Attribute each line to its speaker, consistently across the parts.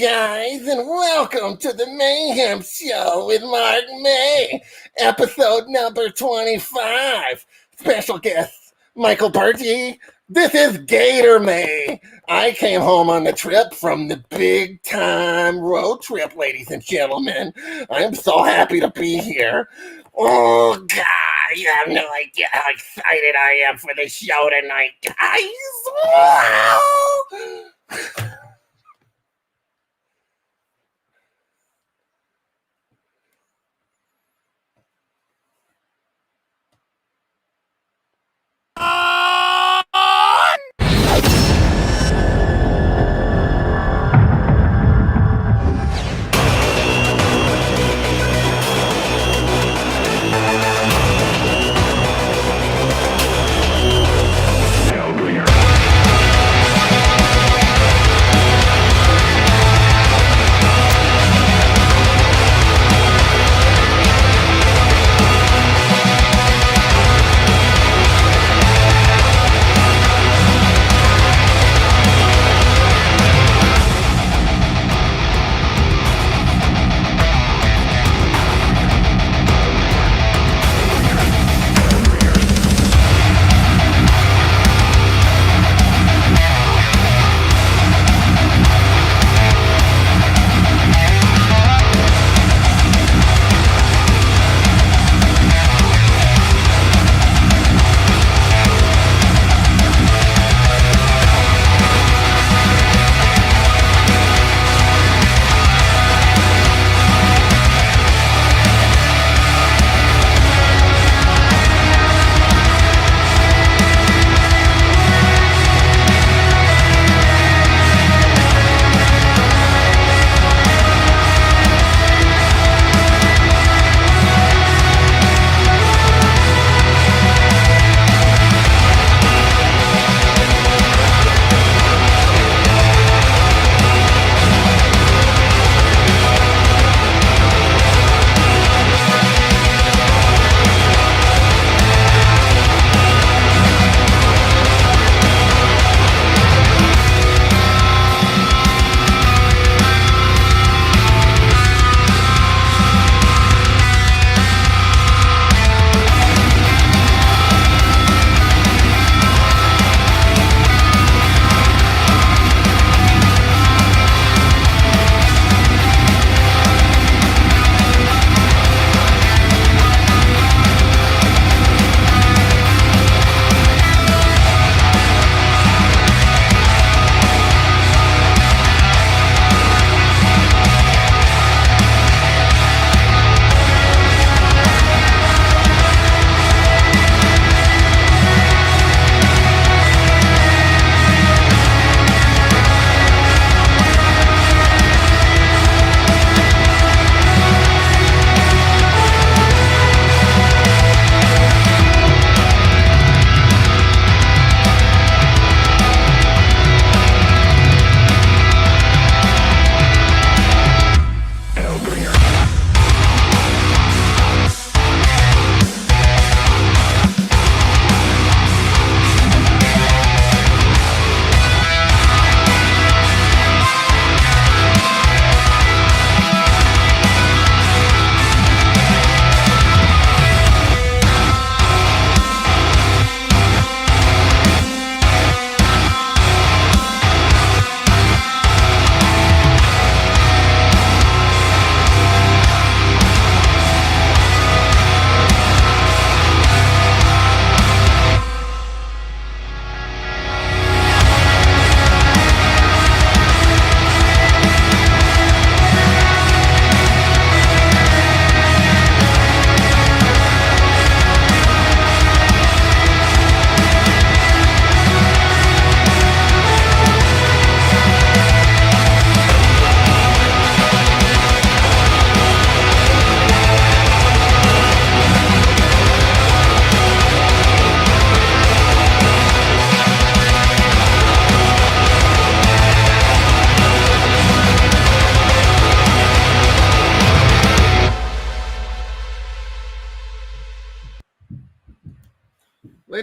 Speaker 1: guys, and welcome to the Mayhem Show with Mark May, episode number 25. Special guest, Michael Bergy. This is Gator May. I came home on the trip from the big time road trip, ladies and gentlemen. I'm so happy to be here. Oh, God, you have no idea how excited I am for the show tonight, guys. Wow.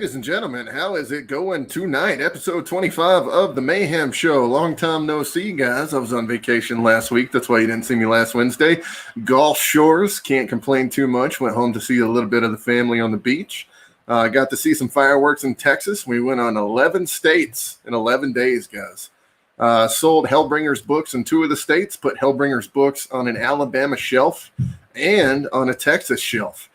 Speaker 1: ladies and gentlemen, how is it going tonight? Episode 25 of the Mayhem Show. Long time no see, guys. I was on vacation last week. That's why you didn't see me last Wednesday. Gulf Shores, can't complain too much. Went home to see a little bit of the family on the beach. Got to see some fireworks in Texas. We went on 11 states in 11 days, guys. Sold Hellbringers books in 2 of the states, put Hellbringers books on an Alabama shelf and on a Texas shelf.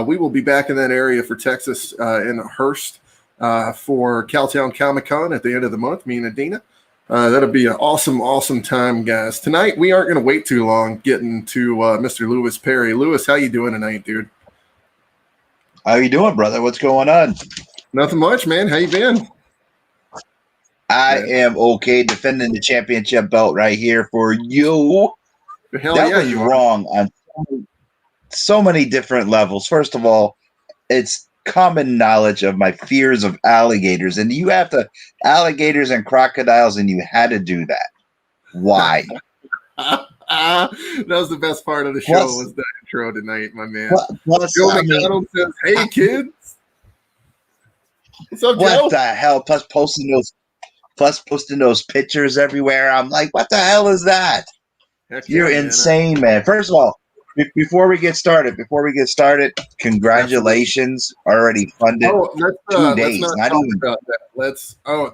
Speaker 1: We will be back in that area for Texas in Hurst for Cowtown Comic-Con at the end of the month, me and Adina. That'll be an awesome, awesome time, guys. Tonight, we aren't going to wait too long getting to Mr. Lewis Perry. Lewis, how you doing tonight, dude?
Speaker 2: How you doing, brother? What's going on?
Speaker 1: Nothing much, man. How you been?
Speaker 2: I am okay, defending the championship belt right here for you.
Speaker 1: Hell
Speaker 2: that
Speaker 1: yeah,
Speaker 2: was
Speaker 1: you
Speaker 2: wrong on so many different levels. First of all, it's common knowledge of my fears of alligators, and you have to alligators and crocodiles, and you had to do that. Why?
Speaker 1: That was the best part of the show, was the intro tonight, my man.
Speaker 2: Plus,
Speaker 1: Joe McDonald says, "Hey kids, what's up, Joe?"
Speaker 2: What the hell? Plus posting those pictures everywhere. I'm like, what the hell is that? You're insane, man. First of all, before we get started, congratulations, already funded.
Speaker 1: Let's
Speaker 2: 2 days.
Speaker 1: not talk about that.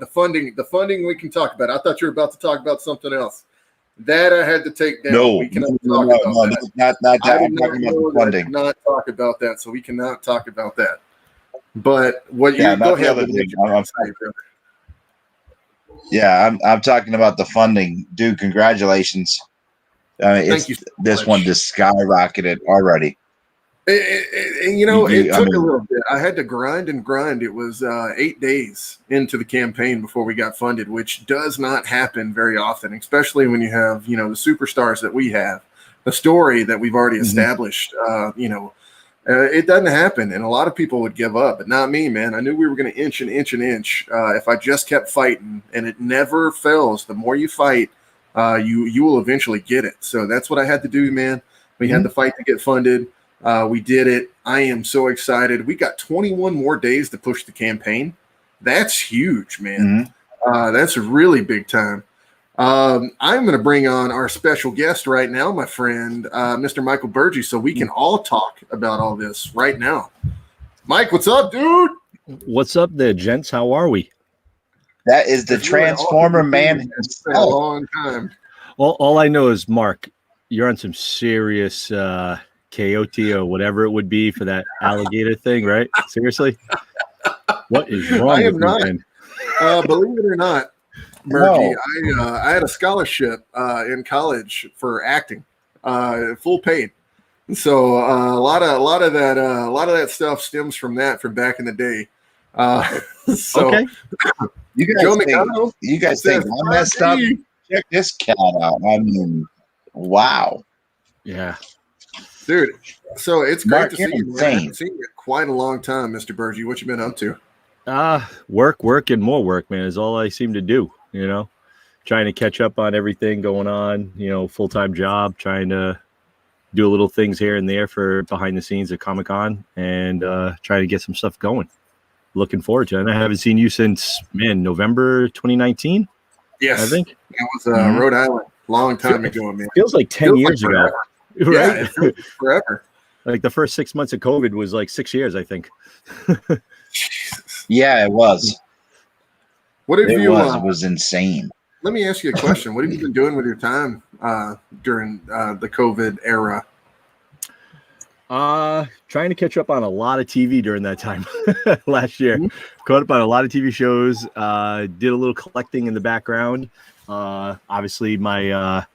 Speaker 1: The funding we can talk about. I thought you were about to talk about something else. That I had to take down.
Speaker 2: No,
Speaker 1: we cannot talk about that.
Speaker 2: Not that. I'm talking about the funding.
Speaker 1: Not talk about that, so we cannot talk about that. But what you go ahead
Speaker 2: with I'm talking about the funding, dude. Congratulations.
Speaker 1: Thank you so
Speaker 2: this
Speaker 1: much.
Speaker 2: one just skyrocketed already.
Speaker 1: It took a little bit. I had to grind and grind. It was 8 days into the campaign before we got funded, which does not happen very often, especially when you have, the superstars that we have, the story that we've already established. It doesn't happen, and a lot of people would give up, but not me, man. I knew we were going to inch and inch and inch if I just kept fighting, and it never fails. The more you fight, you will eventually get it. So that's what I had to do, man. We had to fight to get funded. We did it. I am so excited. We got 21 more days to push the campaign. That's huge, man. That's really big time. I'm going to bring on our special guest right now, my friend, Mr. Michael Bergy, so we can all talk about all this right now. Mike, what's up, dude?
Speaker 3: What's up there, gents? How are we?
Speaker 2: That is the Transformer man.
Speaker 1: It's been a long time.
Speaker 3: All I know is, Mark, you're on some serious coyote or whatever it would be for that alligator thing, right? Seriously? What is wrong
Speaker 1: I am
Speaker 3: with
Speaker 1: not.
Speaker 3: you, man?
Speaker 1: Believe it or not, Bergy, I had a scholarship in college for acting, full paid. So a lot of that stuff stems from back in the day.
Speaker 3: Okay.
Speaker 2: You guys think I'm messed up? Check this cat out. I mean, wow.
Speaker 3: Yeah.
Speaker 1: Dude, so it's great to see you, man. I
Speaker 2: insane.
Speaker 1: haven't seen you in quite a long time, Mr. Bergy. What you been up to?
Speaker 3: Work, and more work, man, is all I seem to do, Trying to catch up on everything going on, full-time job, trying to do little things here and there for behind the scenes at Comic-Con and trying to get some stuff going. Looking forward to it. And I haven't seen you since, November 2019.
Speaker 1: Yes.
Speaker 3: I think.
Speaker 1: It was Rhode Island. Long time ago, man.
Speaker 3: Feels like 10 years ago.
Speaker 1: Right? Yeah, it feels forever.
Speaker 3: Like the first 6 months of COVID was like 6 years, I think.
Speaker 1: Jesus.
Speaker 2: Yeah, it was.
Speaker 1: What have you?
Speaker 2: It was insane.
Speaker 1: Let me ask you a question. What have you been doing with your time during the COVID era?
Speaker 3: Trying to catch up on a lot of TV during that time last year. Caught up on a lot of TV shows. Did a little collecting in the background. Obviously, my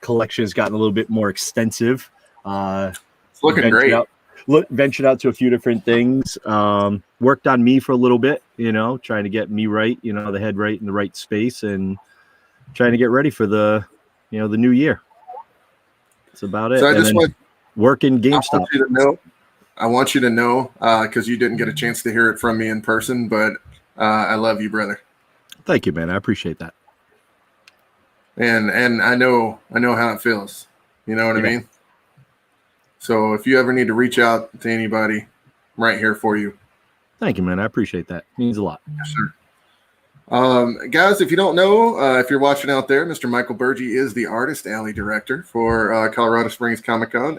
Speaker 3: collection has gotten a little bit more extensive.
Speaker 1: It's looking great.
Speaker 3: Ventured out to a few different things. Worked on me for a little bit, trying to get me right, the head right in the right space, and trying to get ready for the new year. That's about it.
Speaker 1: So I just want
Speaker 3: working GameStop.
Speaker 1: I want you to know, because you didn't get a chance to hear it from me in person, but I love you, brother.
Speaker 3: Thank you, man. I appreciate that.
Speaker 1: And I know how it feels. You know what I mean? So if you ever need to reach out to anybody, I'm right here for you.
Speaker 3: Thank you, man. I appreciate that. It means a lot.
Speaker 1: Yes, sir. Guys, if you don't know, if you're watching out there, Mr. Michael Bergy is the artist alley director for Colorado Springs Comic Con.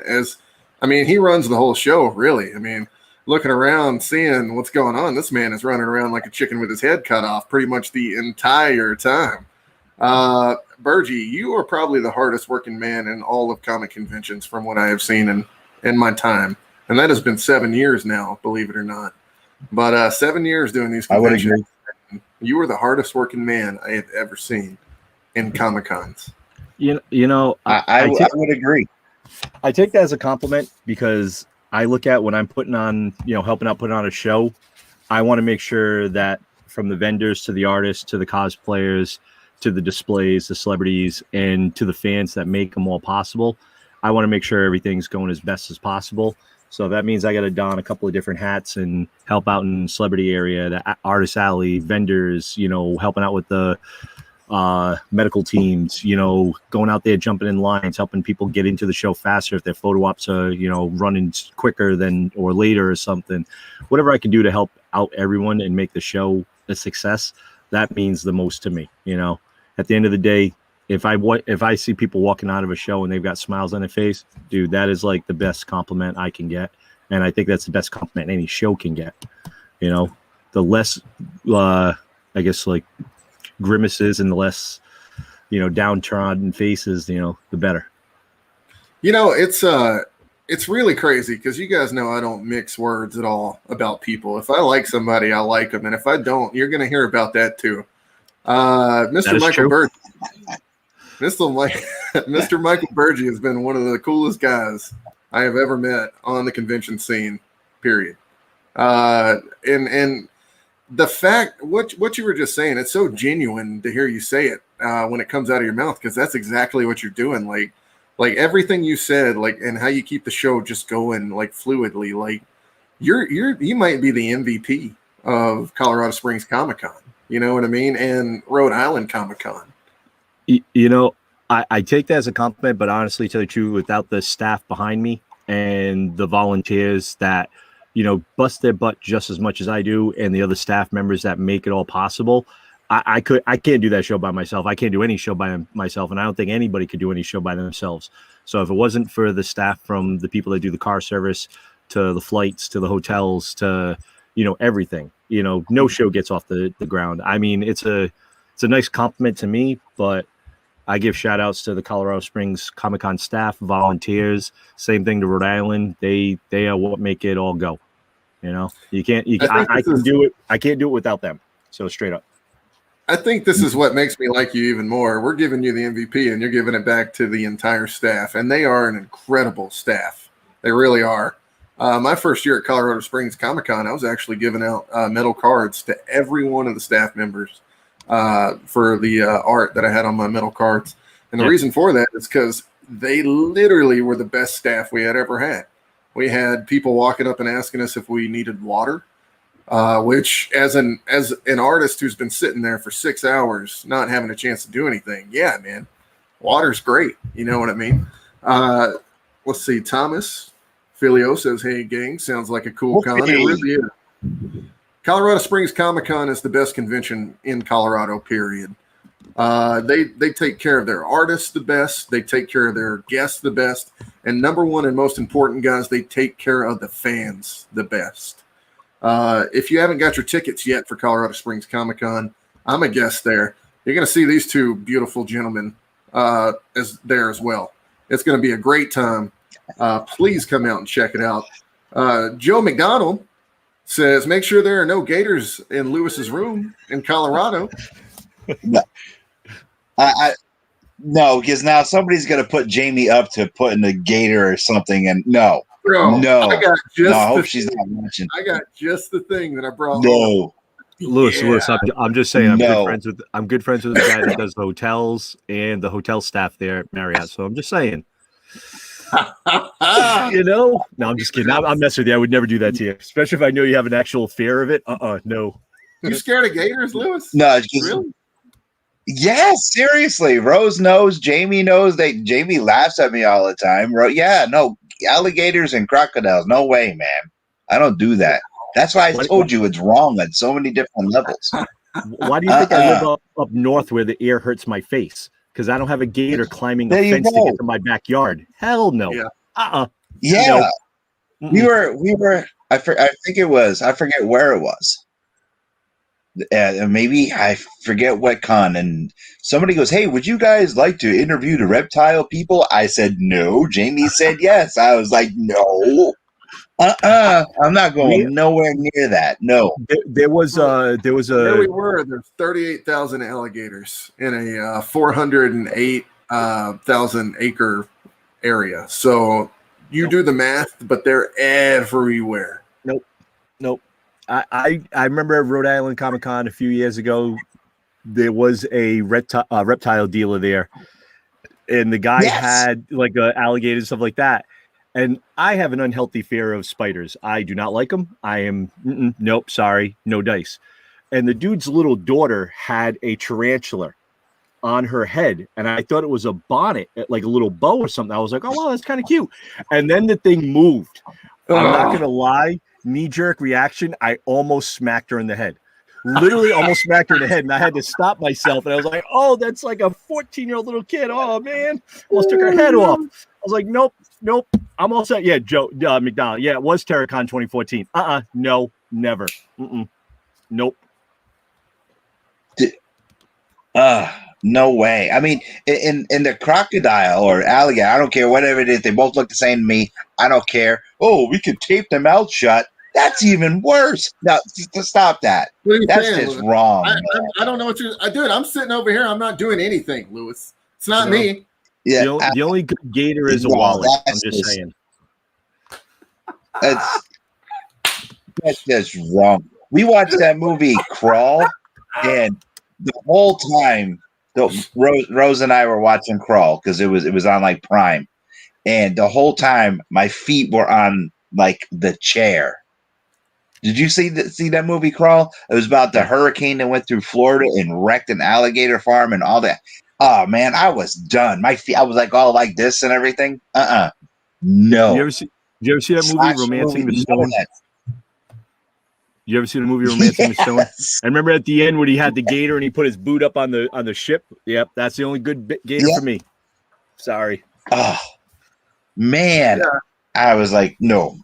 Speaker 1: He runs the whole show, really. I mean, looking around, seeing what's going on, this man is running around like a chicken with his head cut off pretty much the entire time. Bergy, you are probably the hardest working man in all of comic conventions from what I have seen in my time. And that has been 7 years now, believe it or not. But 7 years doing these conventions.
Speaker 2: I would agree.
Speaker 1: You are the hardest working man I have ever seen in Comic Cons.
Speaker 3: You know,
Speaker 2: I would agree.
Speaker 3: I take that as a compliment because I look at when I'm putting on, helping out putting on a show, I want to make sure that from the vendors to the artists to the cosplayers to the displays, the celebrities, and to the fans that make them all possible, I want to make sure everything's going as best as possible. So that means I got to don a couple of different hats and help out in celebrity area, the artist alley, vendors, helping out with the medical teams, going out there, jumping in lines, helping people get into the show faster if their photo ops are, running quicker than or later or something. Whatever I can do to help out everyone and make the show a success, that means the most to me. At the end of the day, if I see people walking out of a show and they've got smiles on their face, dude, that is like the best compliment I can get. And I think that's the best compliment any show can get. The less, I guess, like grimaces and the less, downtrodden faces, the better.
Speaker 1: It's really crazy because you guys know I don't mix words at all about people. If I like somebody, I like them. And if I don't, you're going to hear about that too. Mr. Michael Bergy. Mr. Michael Bergy has been one of the coolest guys I have ever met on the convention scene, period. And the fact, what you were just saying, it's so genuine to hear you say it when it comes out of your mouth, because that's exactly what you're doing. Like everything you said, and how you keep the show just going fluidly, you might be the MVP of Colorado Springs Comic Con. You know what I mean? And Rhode Island Comic Con.
Speaker 3: I take that as a compliment, but honestly, to tell you the truth, without the staff behind me and the volunteers that, bust their butt just as much as I do, and the other staff members that make it all possible, I can't do that show by myself. I can't do any show by myself, and I don't think anybody could do any show by themselves. So if it wasn't for the staff, from the people that do the car service to the flights to the hotels to everything, no show gets off the ground. I mean, it's a nice compliment to me, but I give shout outs to the Colorado Springs Comic-Con staff, volunteers, same thing to Rhode Island. They are what make it all go. I can't do it. I can't do it without them. So straight up.
Speaker 1: I think this is what makes me like you even more. We're giving you the MVP and you're giving it back to the entire staff, and they are an incredible staff. They really are. My first year at Colorado Springs Comic-Con, I was actually giving out metal cards to every one of the staff members for the art that I had on my metal cards. And the reason for that is because they literally were the best staff we had ever had. We had people walking up and asking us if we needed water, which as an artist who's been sitting there for 6 hours, not having a chance to do anything. Yeah, man, water's great. You know what I mean? Let's see. Thomas Filio says, "Hey gang, sounds like a cool con." It really is. Colorado Springs Comic Con is the best convention in Colorado, period. They take care of their artists the best. They take care of their guests the best. And number one and most important, guys, they take care of the fans the best. If you haven't got your tickets yet for Colorado Springs Comic Con, I'm a guest there. You're going to see these two beautiful gentlemen there as well. It's going to be a great time. Please come out and check it out. Joe McDonald says, make sure there are no gators in Lewis's room in Colorado.
Speaker 2: No, because now somebody's going to put Jamie up to putting a gator or something, and no.
Speaker 1: I
Speaker 2: hope she's not watching.
Speaker 1: I got just the thing that I brought.
Speaker 2: No,
Speaker 3: Lewis, I'm just saying, I'm good friends with the guy that does the hotels and the hotel staff there at Marriott. So I'm just saying. No, I'm just kidding. I'm messing with you. I would never do that to you, especially if I know you have an actual fear of it. No.
Speaker 1: You scared of gators, Lewis?
Speaker 2: No, really? Yeah, seriously. Rose knows. Jamie knows. Jamie laughs at me all the time. Yeah, no, alligators and crocodiles. No way, man. I don't do that. That's why I told you it's wrong on so many different levels.
Speaker 3: Why do you think I live up north where the air hurts my face? Because I don't have a gator climbing a fence to get to my backyard. Hell no.
Speaker 1: Yeah.
Speaker 2: Yeah. No. We were. I think it was. I forget where it was. Maybe I forget what con. And somebody goes, "Hey, would you guys like to interview the reptile people?" I said no. Jamie said yes. I was like, no. I'm not going nowhere near that. No.
Speaker 3: There was a.
Speaker 1: There we were. There's 38,000 alligators in a 408,000 acre area. So you do the math, but they're everywhere.
Speaker 3: Nope. I remember at Rhode Island Comic Con a few years ago, there was a reptile dealer there, and the guy had like alligators and stuff like that. And I have an unhealthy fear of spiders. I do not like them. I am nope, sorry, no dice. And the dude's little daughter had a tarantula on her head, and I thought it was a bonnet, like a little bow or something. I was like, oh wow, that's kind of cute. And then the thing moved. I'm not gonna lie, knee-jerk reaction. I almost smacked her in the head. Literally almost smacked her in the head, and I had to stop myself. And I was like, oh, that's like a 14-year-old little kid. Oh man, almost took her head off. I was like, nope. I'm all set. Yeah, Joe McDonald. Yeah, it was Terracon 2014. No, never. Nope.
Speaker 2: No way. I mean, in the crocodile or alligator, I don't care, whatever it is, they both look the same to me. I don't care. Oh, we could tape their mouth shut. That's even worse. No, to stop that. That's
Speaker 1: saying,
Speaker 2: just wrong.
Speaker 1: I don't know what you're doing. I'm sitting over here. I'm not doing anything, Lewis. It's not me.
Speaker 2: Yeah,
Speaker 3: the only good gator is a wallet. I'm just saying.
Speaker 2: That's just wrong. We watched that movie Crawl, and the whole time, Rose and I were watching Crawl because it was on like Prime, and the whole time my feet were on like the chair. Did you see that movie Crawl? It was about the hurricane that went through Florida and wrecked an alligator farm and all that. Oh man, I was done. My feet, I was like all like this and everything. No.
Speaker 3: Did you ever see that movie, Romancing the Stone? You ever see the movie Romancing the Stone? I remember at the end when he had the gator and he put his boot up on the ship. Yep, that's the only good gator for me. Sorry.
Speaker 2: Oh man, I was like, no.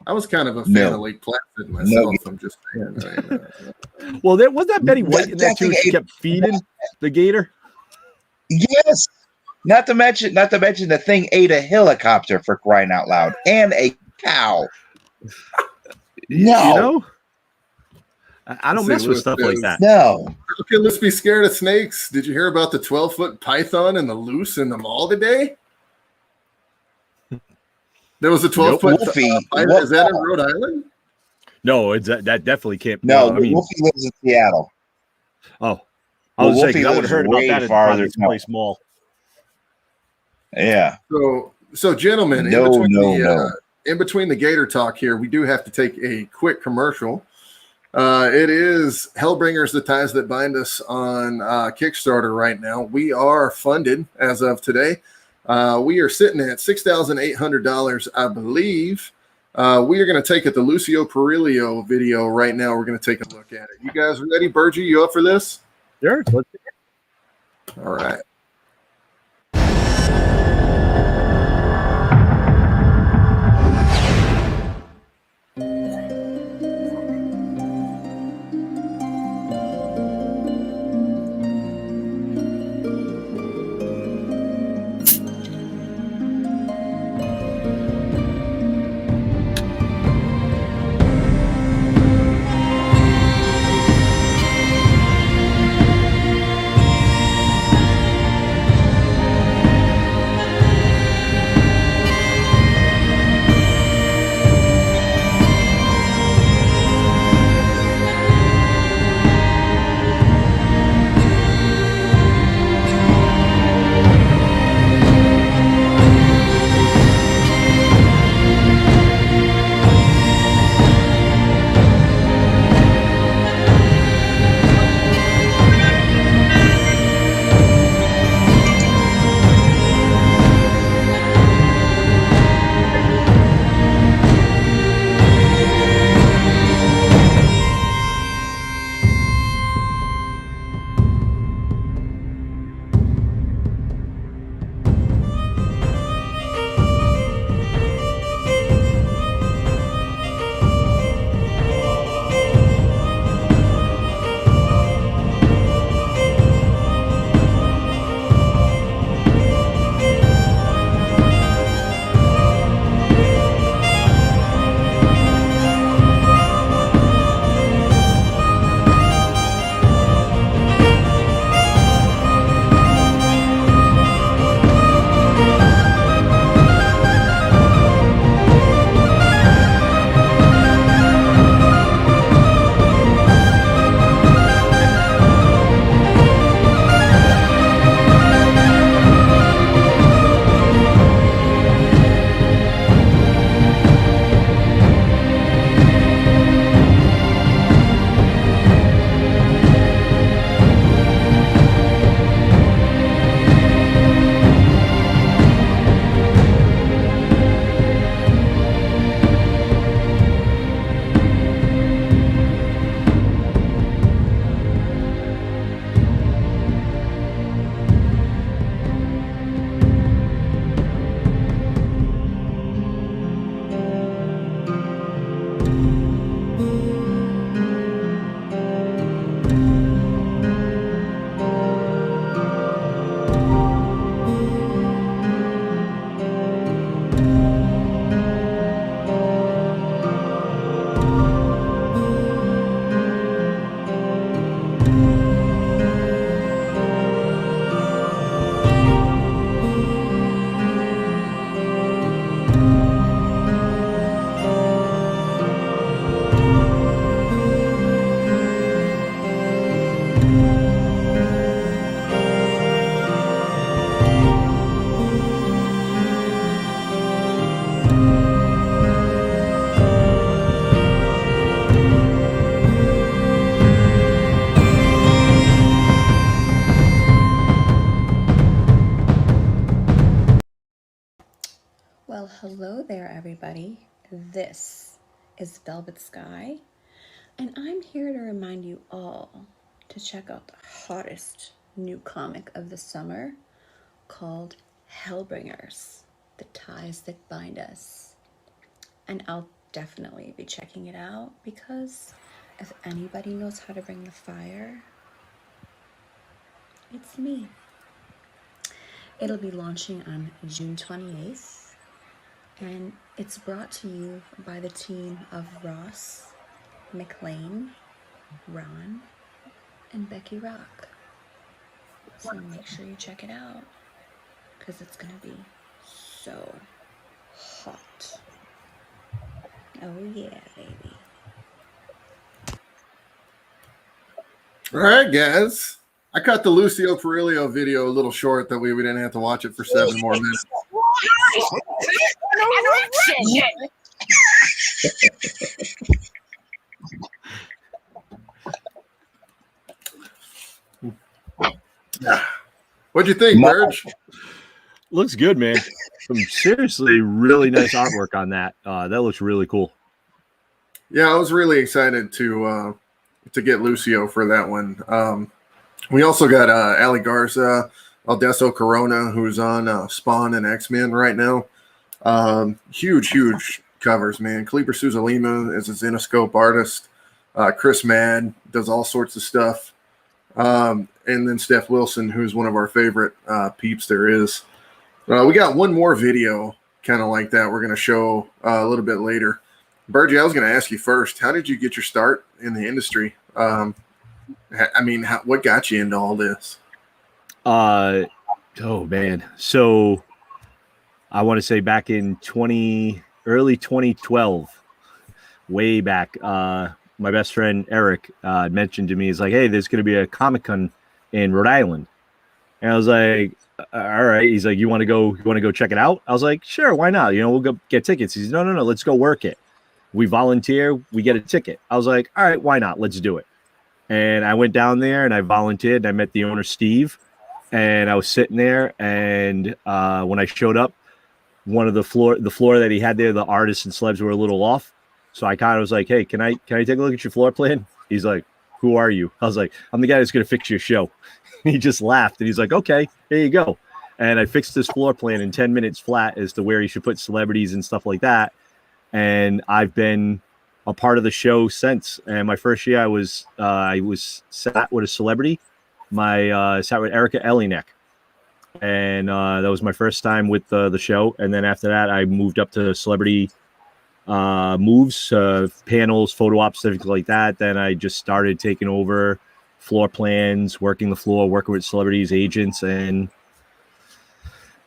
Speaker 1: I was kind of a fan of Lake Placid myself. I'm just saying.
Speaker 3: Well, there was that Betty White in that too. She kept feeding the gator.
Speaker 2: Yes. Not to mention the thing ate a helicopter, for crying out loud, and a cow. No.
Speaker 3: You know? I don't mess with stuff like that.
Speaker 2: No.
Speaker 1: Okay, let's be scared of snakes. Did you hear about the 12-foot python and the loose in the mall today? There was a 12-foot python. Is that in Rhode Island?
Speaker 3: No, that definitely can't.
Speaker 2: No, Wolfie lives in Seattle.
Speaker 3: Oh, I was saying I would have heard about that at Providence Place Mall.
Speaker 2: Yeah.
Speaker 1: So gentlemen, in between the Gator talk here, we do have to take a quick commercial. It is Hellbringers, the Ties That Bind Us on Kickstarter right now. We are funded as of today. We are sitting at $6,800, I believe. We are going to take the Lucio Perillo video right now. We're going to take a look at it. You guys ready? Bergy, you up for this?
Speaker 3: Sure. Let's do it.
Speaker 1: All right.
Speaker 4: Hello there, everybody. This is Velvet Sky, and I'm here to remind you all to check out the hottest new comic of the summer called Hellbringers, The Ties That Bind Us. And I'll definitely be checking it out because if anybody knows how to bring the fire, it's me. It'll be launching on June 28th, and it's brought to you by the team of Ross, McLean, Ron, and Becky Rock. So make sure you check it out because it's going to be so hot. Oh yeah, baby.
Speaker 1: All right, guys. I cut the Lucio Perillo video a little short. That way we didn't have to watch it for 7 more minutes. What'd you think, Berge?
Speaker 3: Looks good, man. Some seriously really nice artwork on that. That looks really cool.
Speaker 1: Yeah, I was really excited to get Lucio for that one. We also got Ali Garza, Aldeso Corona, who's on Spawn and X-Men right now. Huge covers, man. Kleber Souza Lima is a Zenoscope artist. Chris Madd does all sorts of stuff. And then Steph Wilson, who's one of our favorite peeps there is. We got one more video kind of like that we're going to show a little bit later. Bergy, I was going to ask you first, how did you get your start in the industry? What got you into all this?
Speaker 3: Oh, man. So I want to say back in early 2012, way back, my best friend Eric mentioned to me, he's like, hey, there's going to be a Comic-Con in Rhode Island. And I was like, all right. He's like, you want to go check it out? I was like, sure, why not? We'll go get tickets. He's no, let's go work it. We volunteer, we get a ticket. I was like, all right, why not? Let's do it. And I went down there and I volunteered. And I met the owner, Steve, and I was sitting there. And when I showed up, one of the floor that he had there, the artists and celebs were a little off. So I kind of was like, hey, can I take a look at your floor plan? He's like, who are you? I was like, I'm the guy that's going to fix your show. He just laughed and he's like, okay, here you go. And I fixed his floor plan in 10 minutes flat as to where he should put celebrities and stuff like that. And I've been a part of the show since. And my first year, I was sat with a celebrity. Sat with Erica Elinek, and that was my first time with the show. And then after that, I moved up to celebrity moves, panels, photo ops, things like that. Then I just started taking over floor plans, working the floor, working with celebrities, agents, and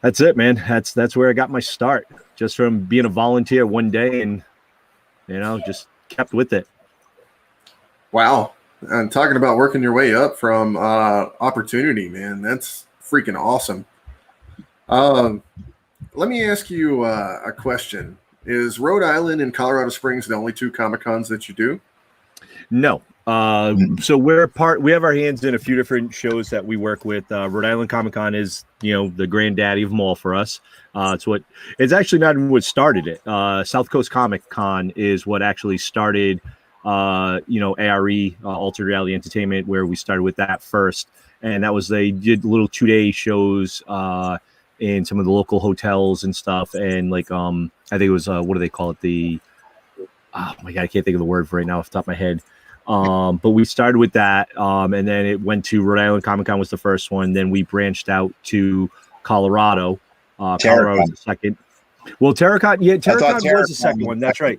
Speaker 3: that's it, man. That's where I got my start, just from being a volunteer one day, and just kept with it.
Speaker 1: Wow. And talking about working your way up from opportunity, man, that's freaking awesome. Let me ask you a question. Is Rhode Island and Colorado Springs the only 2 Comic-Cons that you do?
Speaker 3: No. So we have our hands in a few different shows that we work with. Rhode Island Comic Con is, the granddaddy of them all for us. It's actually not even what started it. South Coast Comic Con is what actually started, ARE, Altered Reality Entertainment, where we started with that first. And that was, they did little 2-day shows, in some of the local hotels and stuff. And I think it was, what do they call it? Oh my God, I can't think of the word for right now off the top of my head. But we started with that, and then it went to Rhode Island Comic Con was the first one. Then we branched out to Colorado. Colorado was the second. Well, Terracon was the second one. That's right.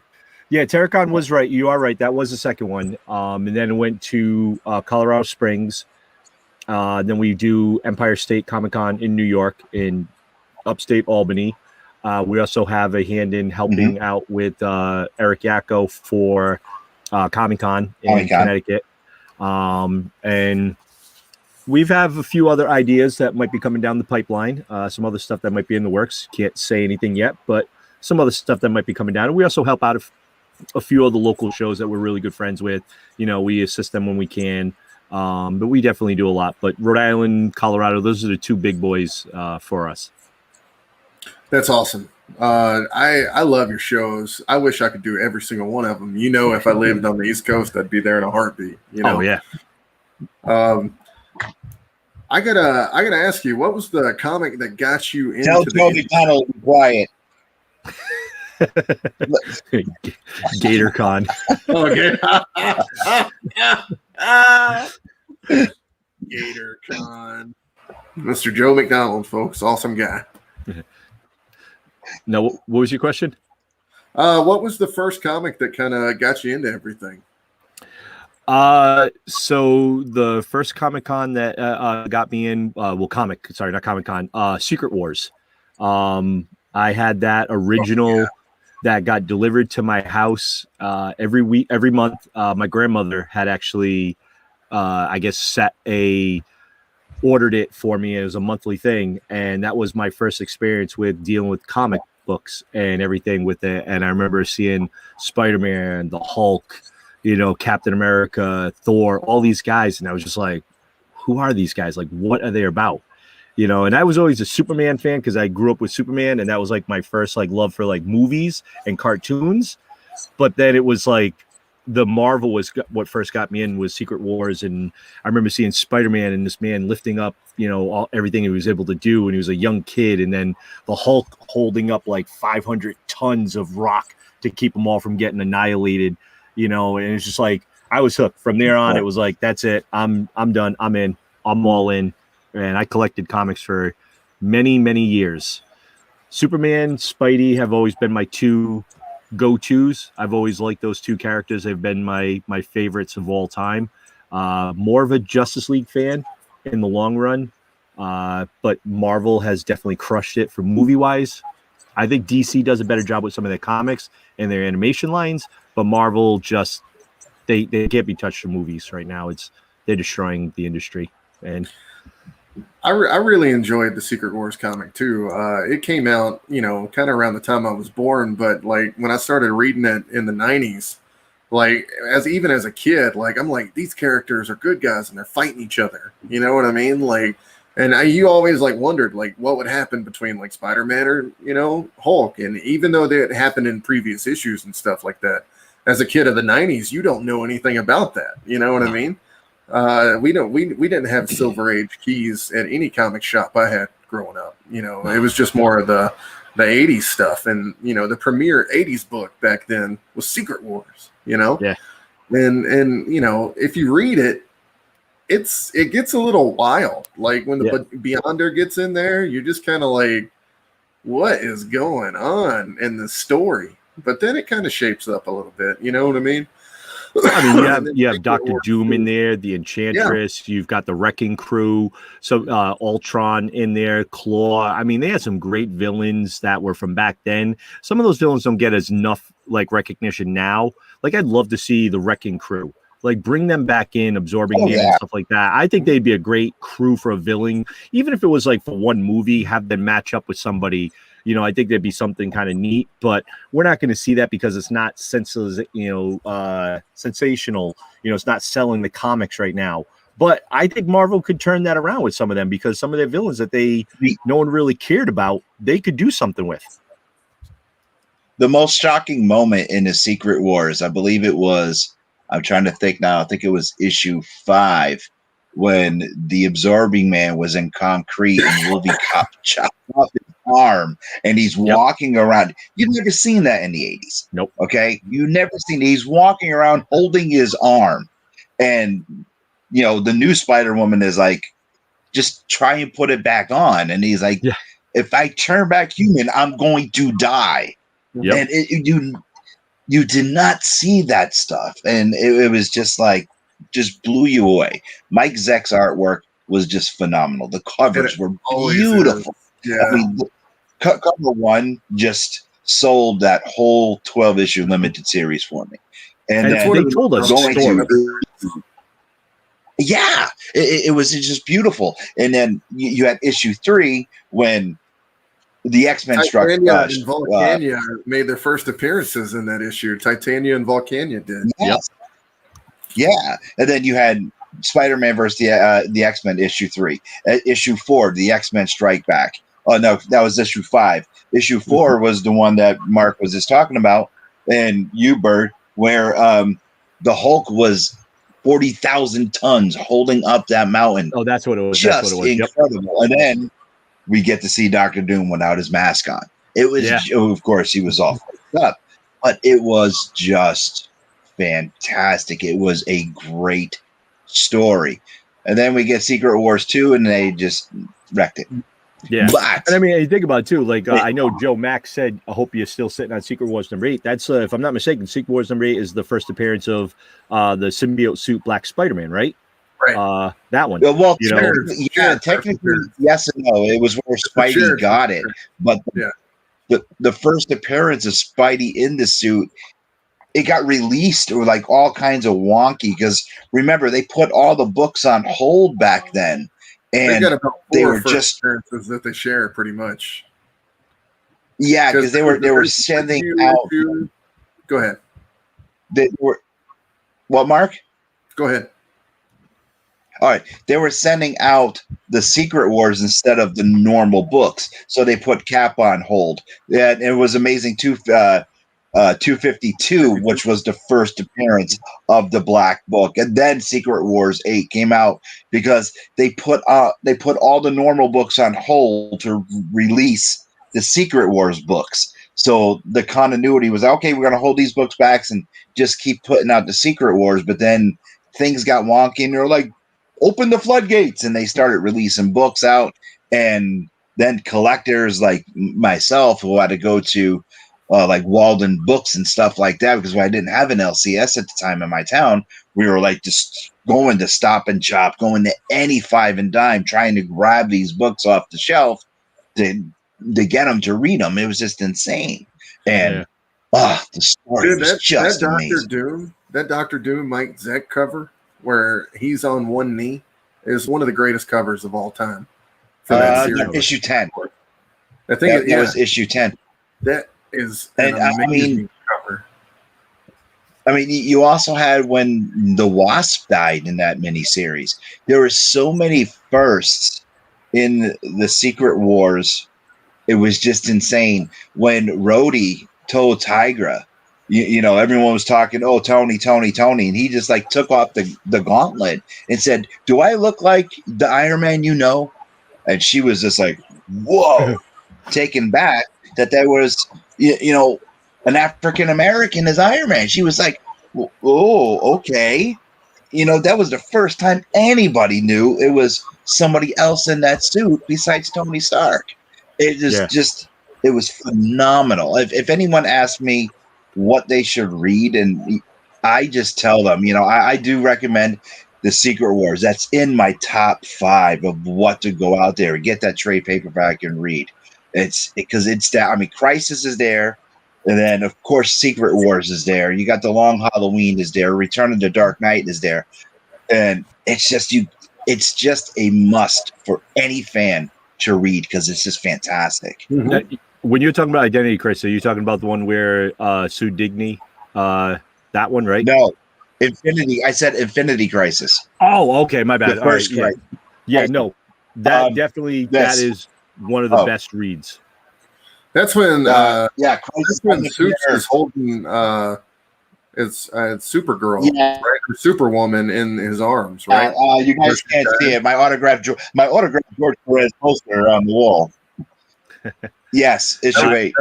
Speaker 3: Yeah, Terracon was right. You are right. That was the second one. And then it went to Colorado Springs. Then we do Empire State Comic Con in New York, in upstate Albany. We also have a hand in helping out with Eric Yacko for Comic-Con in Connecticut. And we have a few other ideas that might be coming down the pipeline. Some other stuff that might be in the works. Can't say anything yet, but some other stuff that might be coming down. And we also help out a few of the local shows that we're really good friends with. We assist them when we can. But we definitely do a lot. But Rhode Island, Colorado, those are the 2 big boys for us.
Speaker 1: That's awesome. I love your shows. I wish I could do every single one of them. If I lived on the East Coast, I'd be there in a heartbeat.
Speaker 3: Oh yeah.
Speaker 1: I gotta ask you, what was the comic that got you into
Speaker 2: Tell
Speaker 1: the
Speaker 2: Joe McDonald to be quiet.
Speaker 3: GatorCon.
Speaker 1: Okay. GatorCon. Mr. Joe McDonald, folks, awesome guy.
Speaker 3: Now, what was your question?
Speaker 1: What was the first comic that kind of got you into everything?
Speaker 3: So the first Comic Con that got me in, not Comic Con, Secret Wars. I had that original that got delivered to my house every month. My grandmother had actually, ordered it for me as a monthly thing, and that was my first experience with dealing with comic books and everything with it. And I remember seeing Spider-Man, the Hulk, Captain America, Thor, all these guys, and I was just like, who are these guys? Like, what are they about? And I was always a Superman fan because I grew up with Superman, and that was like my first love for movies and cartoons. But then it was like the Marvel was what first got me in, was Secret Wars. And I remember seeing Spider-Man and this man lifting up, everything he was able to do when he was a young kid. And then the Hulk holding up 500 tons of rock to keep them all from getting annihilated, and it's just like, I was hooked from there on. It was like, that's it. I'm done. I'm in, I'm all in. And I collected comics for many, many years. Superman, Spidey have always been my two go-tos. I've always liked those two characters. They've been my favorites of all time. More of a Justice League fan in the long run, but Marvel has definitely crushed it for movie-wise. I think DC does a better job with some of their comics and their animation lines, but Marvel just they can't be touched for movies right now. They're destroying the industry. And
Speaker 1: I really enjoyed the Secret Wars comic too. It came out, kind of around the time I was born, but when I started reading it in the 90s, even as a kid, I'm like, these characters are good guys and they're fighting each other. You know what I mean? You always wondered what would happen between Spider-Man or, Hulk. And even though that happened in previous issues and stuff like that, as a kid of the 90s, you don't know anything about that. You know what I mean? We didn't have Silver Age keys at any comic shop I had growing up. It was just more of the 80s stuff. And, the premier 80s book back then was Secret Wars,
Speaker 3: Yeah.
Speaker 1: And if you read it, it gets a little wild. When the Beyonder gets in there, you're just kind of like, what is going on in the story? But then it kind of shapes up a little bit. You know what I mean?
Speaker 3: I mean, you have Dr. Doom in there, the Enchantress. You've got the Wrecking Crew, so Ultron in there, Claw. I mean, they had some great villains that were from back then. Some of those villains don't get as enough recognition now. I'd love to see the Wrecking Crew. Bring them back in, absorbing and stuff like that. I think they'd be a great crew for a villain, even if it was for one movie, have them match up with somebody. I think there'd be something kind of neat, but we're not going to see that because it's not sensational. It's not selling the comics right now. But I think Marvel could turn that around with some of them, because some of their villains that no one really cared about, they could do something with.
Speaker 2: The most shocking moment in the Secret Wars, I believe it was, I'm trying to think now, I think it was issue 5, when the Absorbing Man was in concrete and Wolvie Cop chopped off his arm and he's walking around. You've never seen that in the 80s.
Speaker 3: Nope.
Speaker 2: Okay? You never seen it. He's walking around holding his arm. And, the new Spider-Woman is like, just try and put it back on. And he's like, if I turn back human, I'm going to die.
Speaker 3: Yep.
Speaker 2: And you did not see that stuff. And it was just just blew you away. Mike Zeck's artwork was just phenomenal. The covers were beautiful.
Speaker 1: Yeah.
Speaker 2: I mean, cover 1 just sold that whole 12-issue limited series for me. And then
Speaker 3: they told us
Speaker 2: it was just beautiful. And then you had issue 3 when the X-Men struck.
Speaker 1: Titania and Volcania made their first appearances in that issue. Titania and Volcania did.
Speaker 2: Yes. Yeah. And then you had Spider-Man versus the X-Men issue 3. Issue 4, the X-Men Strike Back. Oh no, that was issue 5. Issue 4 was the one that Mark was just talking about, and you, Bert, where the Hulk was 40,000 tons holding up that mountain.
Speaker 3: Oh, that's what it was.
Speaker 2: Just
Speaker 3: That's what it was.
Speaker 2: incredible. And then we get to see Doctor Doom without his mask on. It was, of course, he was all fucked up, but it was just fantastic. It was a great story. And then we get Secret Wars 2, and they just wrecked it.
Speaker 3: Yeah.
Speaker 2: But,
Speaker 3: and I mean, you think about it too, like I know Joe Max said, I hope you're still sitting on Secret Wars number 8. That's, if I'm not mistaken, Secret Wars number 8 is the first appearance of the symbiote suit Black Spider-Man, right?
Speaker 1: Right.
Speaker 3: That one.
Speaker 2: Well,
Speaker 3: you know?
Speaker 2: technically, yes and no. It was where Spidey got it. But the first appearance of Spidey in the suit, it got released or like all kinds of wonky, because remember, they put all the books on hold back then. And
Speaker 1: got about 4
Speaker 2: they were just
Speaker 1: appearances that they share pretty much.
Speaker 2: Yeah, because they were sending out.
Speaker 1: Go ahead.
Speaker 2: They were what, Mark?
Speaker 1: Go ahead.
Speaker 2: All right, they were sending out the Secret Wars instead of the normal books, so they put Cap on hold. Yeah, it was amazing too. 252, which was the first appearance of the Black Book, and then Secret Wars 8 came out because they put all the normal books on hold to release the Secret Wars books. So the continuity was, okay, we're going to hold these books back and just keep putting out the Secret Wars. But then things got wonky, and they're like, open the floodgates, and they started releasing books out. And then collectors like myself, who had to go to like Walden Books and stuff like that, because I didn't have an LCS at the time in my town, we were like just going to Stop and Shop, going to any Five and Dime, trying to grab these books off the shelf to get them to read them. It was just insane. And the story was just amazing.
Speaker 1: That Doctor Doom Mike Zeck cover where he's on one knee is one of the greatest covers of all time for that series.
Speaker 2: Issue 10.
Speaker 1: I think
Speaker 2: it was issue 10.
Speaker 1: That is an amazing cover.
Speaker 2: I mean, you also had when the Wasp died in that miniseries. There were so many firsts in the Secret Wars. It was just insane. When Rhodey told Tigra, you know, everyone was talking, oh, Tony, and he just like took off the gauntlet and said, do I look like the Iron Man you know? And she was just like, whoa, taken back that there was, you know, an African American as Iron Man. She was like, oh, okay. You know, that was the first time anybody knew it was somebody else in that suit besides Tony Stark. It just it was phenomenal. If anyone asked me what they should read, and I just tell them, you know, I do recommend the Secret Wars. That's in my top 5 of what to go out there and get that trade paperback and read. It's because it's that. I mean, Crisis is there, and then of course Secret Wars is there. You got The Long Halloween is there. Return of the Dark Knight is there, and it's just a must for any fan to read because it's just fantastic.
Speaker 3: Mm-hmm. When you're talking about Identity Crisis, are you talking about the one where Sue Digny, that one, right?
Speaker 2: No, Infinity. I said Infinity Crisis.
Speaker 3: Oh, okay, my bad.
Speaker 2: The first
Speaker 3: right, yeah, no, that definitely that is one of the best reads.
Speaker 1: That's when
Speaker 2: Crisis
Speaker 1: when Suits is holding it's Supergirl,
Speaker 2: right?
Speaker 1: Or Superwoman in his arms, right?
Speaker 2: You guys can't see it. My autographed George Perez poster on the wall. Yes, issue 8.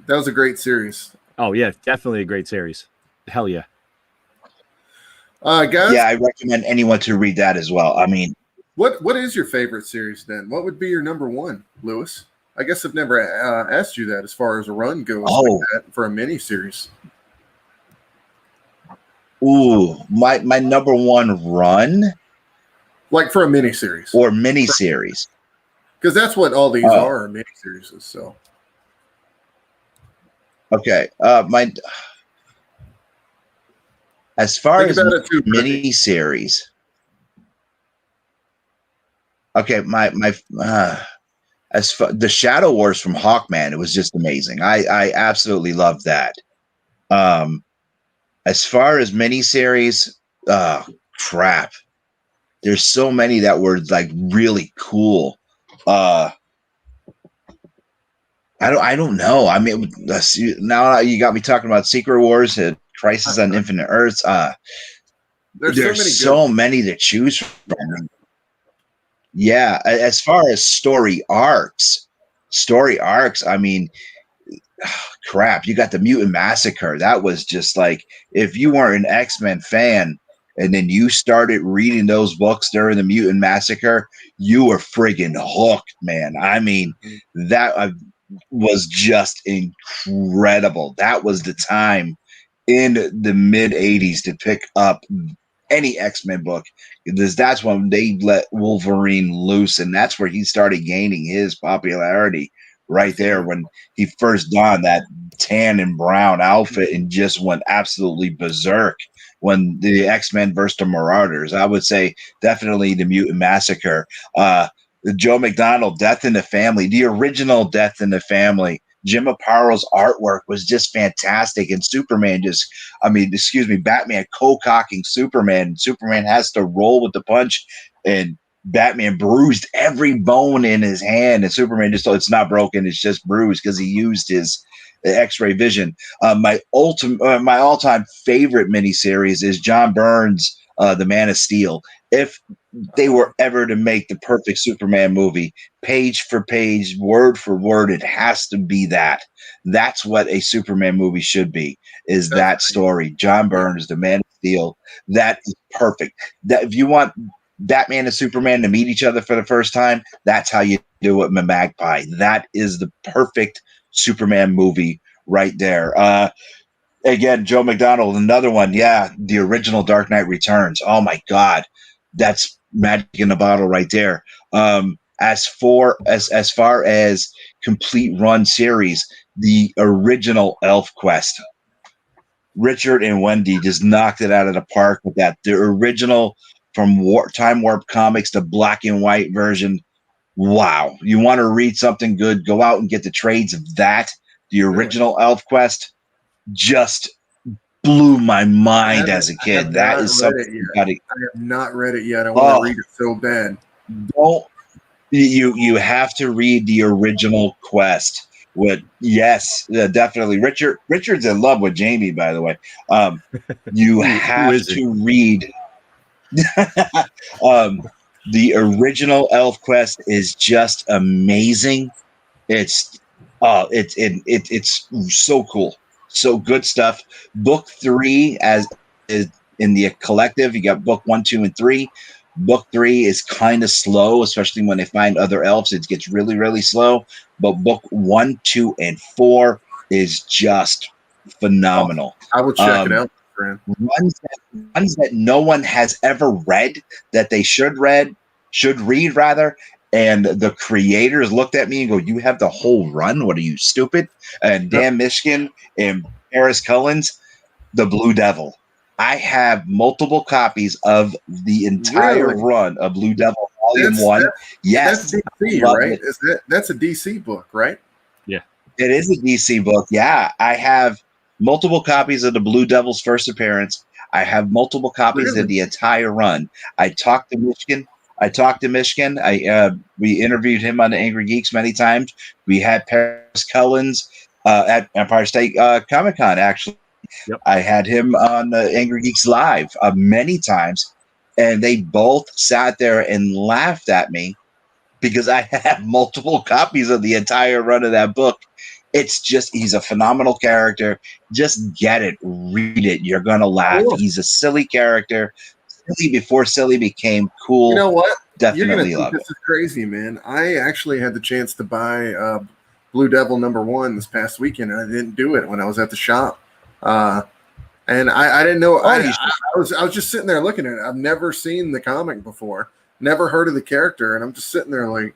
Speaker 1: That was a great series.
Speaker 3: Oh yeah, definitely a great series. Hell yeah.
Speaker 1: Guys.
Speaker 2: Yeah, I recommend anyone to read that as well. I mean,
Speaker 1: what is your favorite series then? What would be your number 1, Lewis? I guess I've never asked you that as far as a run goes like that for a mini series.
Speaker 2: Ooh, my number 1 run,
Speaker 1: like for a mini series
Speaker 2: or mini series,
Speaker 1: because that's what all these are mini series. So,
Speaker 2: okay, as far as mini series, okay, the Shadow Wars from Hawkman, it was just amazing. I absolutely loved that. As far as miniseries, crap. There's so many that were like really cool. I don't know. I mean, now you got me talking about Secret Wars, Crisis on Infinite Earths. There's so many to choose from. Yeah, as far as story arcs, I mean, crap, you got the Mutant Massacre. That was just like, if you weren't an X-Men fan and then you started reading those books during the Mutant Massacre, you were friggin' hooked, man. I mean, that was just incredible. That was the time in the mid 80s to pick up any X-Men book, because that's when they let Wolverine loose, and that's where he started gaining his popularity right there, when he first donned that tan and brown outfit and just went absolutely berserk when the X-Men versus the Marauders. I would say definitely the Mutant Massacre. The Joe McDonald, Death in the Family, the original Death in the Family. Jim Aparo's artwork was just fantastic, and Batman co-cocking Superman. Superman has to roll with the punch, and Batman bruised every bone in his hand, and Superman just thought it's not broken, it's just bruised, because he used his X-ray vision. My all-time favorite miniseries is John Byrne's The Man of Steel. If they were ever to make the perfect Superman movie, page for page, word for word, it has to be that. That's what a Superman movie should be, is that story. John Byrne's The Man of Steel. That is perfect. That if you want Batman and Superman to meet each other for the first time, that's how you do it in Magpie. That is the perfect Superman movie right there. Again, Joe McDonald, another one. Yeah, the original Dark Knight Returns. Oh my God, that's magic in a bottle right there. As far as complete run series, the original Elf Quest. Richard and Wendy just knocked it out of the park with that. The original, from Time Warp Comics, the black and white version. Wow. You want to read something good, go out and get the trades of that. The original Elf Quest just blew my mind as a kid. That is something
Speaker 5: I have not read it yet. I want to read it so bad.
Speaker 2: You have to read the original Quest. Definitely. Richard's in love with Jamie, by the way. You have to read. The original Elf Quest is just amazing. It's so cool. So good stuff. Book 3 as is in the collective. You got book 1, 2, and 3. Book 3 is kind of slow, especially when they find other elves. It gets really, really slow. But book 1, 2, and 4 is just phenomenal.
Speaker 5: I will check it out, friend.
Speaker 2: Ones that no one has ever read, that they should read, and the creators looked at me and go, "You have the whole run? What are you, stupid?" And Dan Mishkin and Paris Cullins, The Blue Devil. I have multiple copies of the entire run of Blue Devil Volume 1. Yes.
Speaker 5: That's DC, right? That's a DC book, right?
Speaker 3: Yeah.
Speaker 2: It is a DC book. Yeah. I have multiple copies of the Blue Devil's first appearance. I have multiple copies of the entire run. I talked to Michigan. We interviewed him on the Angry Geeks many times. We had Paris Cullins at Empire State Comic Con, actually.
Speaker 3: Yep.
Speaker 2: I had him on Angry Geeks Live many times, and they both sat there and laughed at me because I have multiple copies of the entire run of that book. It's just, he's a phenomenal character. Just get it, read it. You're going to laugh. Cool. He's a silly character. Silly before silly became cool.
Speaker 5: You know what?
Speaker 2: Definitely love it.
Speaker 5: This is crazy, man. I actually had the chance to buy Blue Devil #1 this past weekend, and I didn't do it when I was at the shop. And I didn't know. I was just sitting there looking at it. I've never seen the comic before, never heard of the character, and I'm just sitting there like,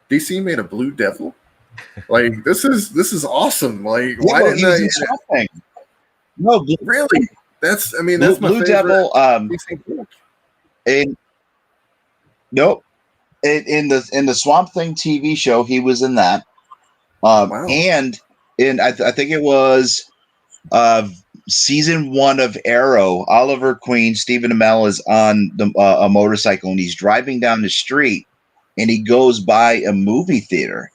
Speaker 5: DC made a Blue Devil. Like this is awesome. Like why didn't I?
Speaker 2: No,
Speaker 5: really. That's my
Speaker 2: Blue Devil. In the Swamp Thing TV show, he was in that.
Speaker 5: Wow.
Speaker 2: And I think it was season 1 of Arrow. Oliver Queen, Stephen Amell is on a motorcycle, and he's driving down the street, and he goes by a movie theater,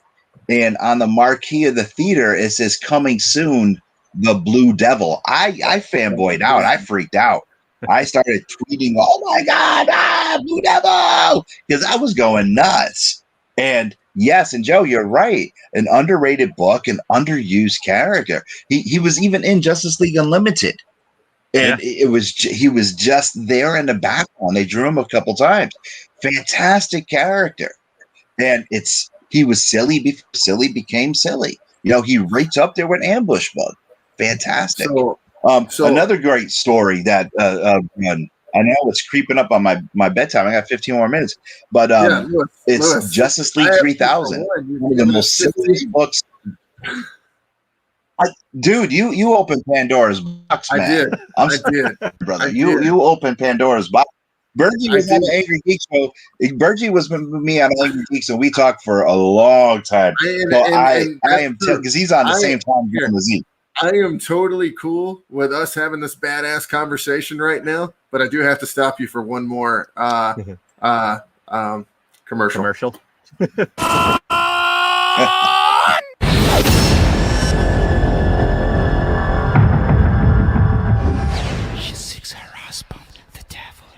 Speaker 2: and on the marquee of the theater it says "Coming soon, the Blue Devil." I fanboyed out. I freaked out. I started tweeting, "Oh my God, Blue Devil!" because I was going nuts. And yes, and Joe, you're right. An underrated book, an underused character. He was even in Justice League Unlimited. And he was just there in the background. They drew him a couple times. Fantastic character. And he was silly before silly became silly. He rates up there with Ambush Bug. Fantastic. So another great story that I know it's creeping up on my bedtime. I got 15 more minutes, but Lewis, Justice League 3000. One of the most silliest books. Dude, you opened Pandora's box, man.
Speaker 5: I did,
Speaker 2: brother. You opened Pandora's box. Bergy was on the Angry Geek show. Bergy was with me on Angry Geek, so we talked for a long time. I am because he's on the same time as Z.
Speaker 5: I am totally cool with us having this badass conversation right now, but I do have to stop you for one more commercial.
Speaker 6: She seeks her husband, the devil.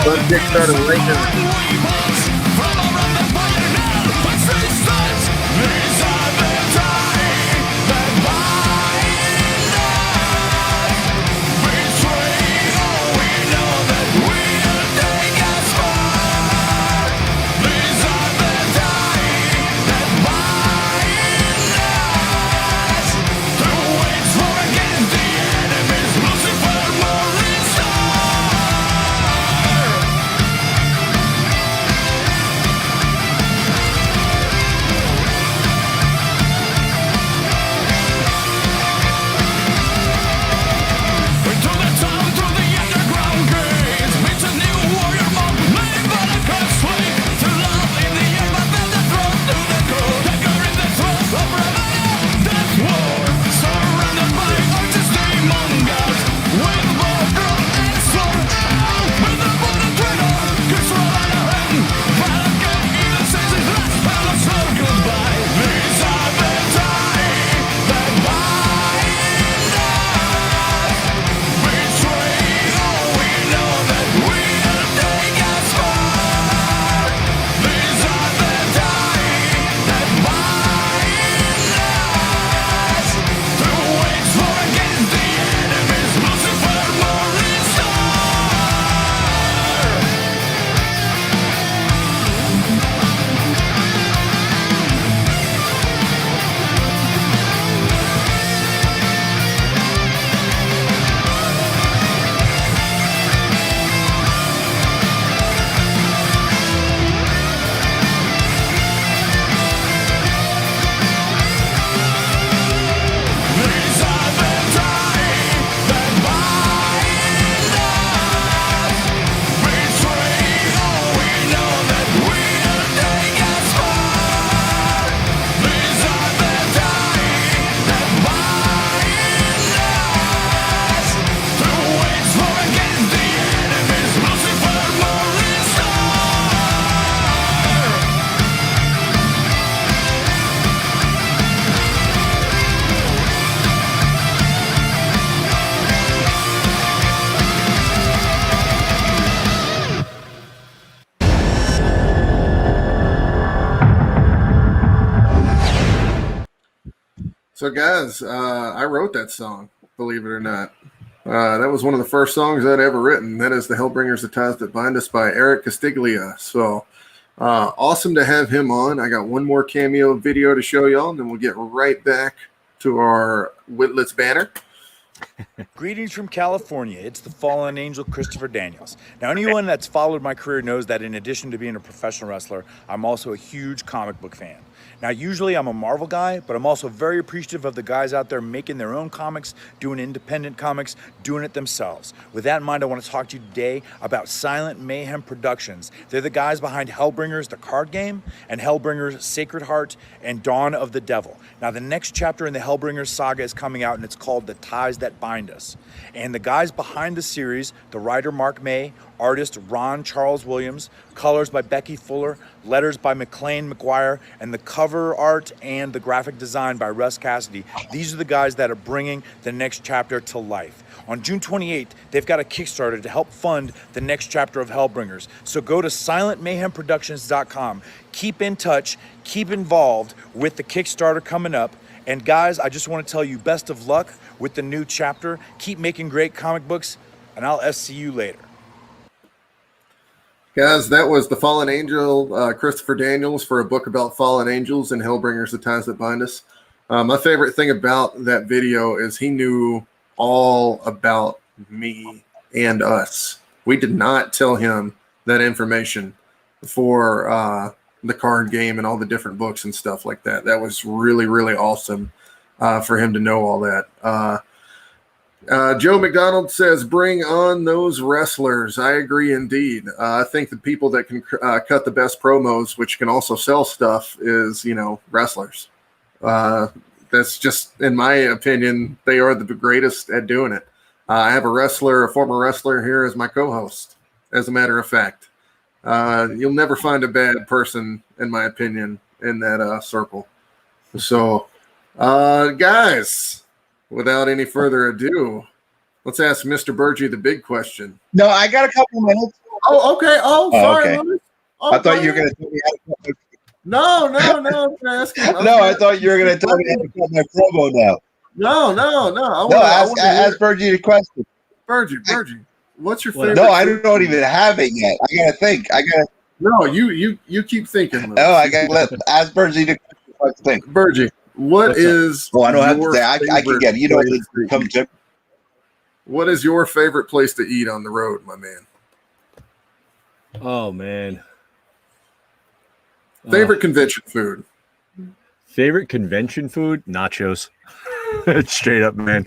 Speaker 5: Let's get started right now. So, guys, I wrote that song, believe it or not. That was one of the first songs I'd ever written. That is The Hellbringers, The Ties That Bind Us by Eric Castiglia. So, awesome to have him on. I got one more cameo video to show y'all, and then we'll get right back to our Witlets banner.
Speaker 7: Greetings from California. It's the fallen angel, Christopher Daniels. Now, anyone that's followed my career knows that in addition to being a professional wrestler, I'm also a huge comic book fan. Now, usually I'm a Marvel guy, but I'm also very appreciative of the guys out there making their own comics, doing independent comics, doing it themselves. With that in mind, I want to talk to you today about Silent Mayhem Productions. They're the guys behind Hellbringers, the card game, and Hellbringers, Sacred Heart, and Dawn of the Devil. Now, the next chapter in the Hellbringers saga is coming out, and it's called The Ties That Bind Us. And the guys behind the series, the writer Mark May, artist Ron Charles Williams, colors by Becky Fuller, letters by McLean McGuire, and the cover art and the graphic design by Russ Cassidy. These are the guys that are bringing the next chapter to life. On June 28th, they've got a Kickstarter to help fund the next chapter of Hellbringers. So go to silentmayhemproductions.com. Keep in touch, keep involved with the Kickstarter coming up. And guys, I just want to tell you best of luck with the new chapter. Keep making great comic books, and I'll see you later.
Speaker 5: Guys, that was the Fallen Angel, Christopher Daniels, for a book about fallen angels and Hellbringers, The Ties That Bind Us. My favorite thing about that video is he knew all about me and us. We did not tell him that information for the card game and all the different books and stuff like that. That was really, really awesome for him to know all that. Joe McDonald says, bring on those wrestlers. I agree indeed. I think the people that can cut the best promos, which can also sell stuff, is, wrestlers. That's just, in my opinion, they are the greatest at doing it. I have a former wrestler here as my co-host, as a matter of fact. You'll never find a bad person, in my opinion, in that circle. So, guys, without any further ado, let's ask Mr. Bergy the big question.
Speaker 2: No, I got a couple minutes.
Speaker 5: Oh, okay. Oh, sorry.
Speaker 2: Okay.
Speaker 5: Louis.
Speaker 2: I thought you were going to tell me how to cut
Speaker 5: No.
Speaker 2: I thought you were going to tell me how to cut my promo now.
Speaker 5: No.
Speaker 2: Ask Bergy the question.
Speaker 5: Bergy, what's your favorite?
Speaker 2: No, I don't even have it yet. I got to think.
Speaker 5: No, you keep thinking. Louis.
Speaker 2: No, I got to let ask Bergy the question.
Speaker 5: Bergy, what is?
Speaker 2: Oh, I don't have to say. I can get it. Come to.
Speaker 5: What is your favorite place to eat on the road, my man?
Speaker 3: Oh man.
Speaker 5: Favorite convention food?
Speaker 3: Favorite convention food? Nachos. Straight up, man.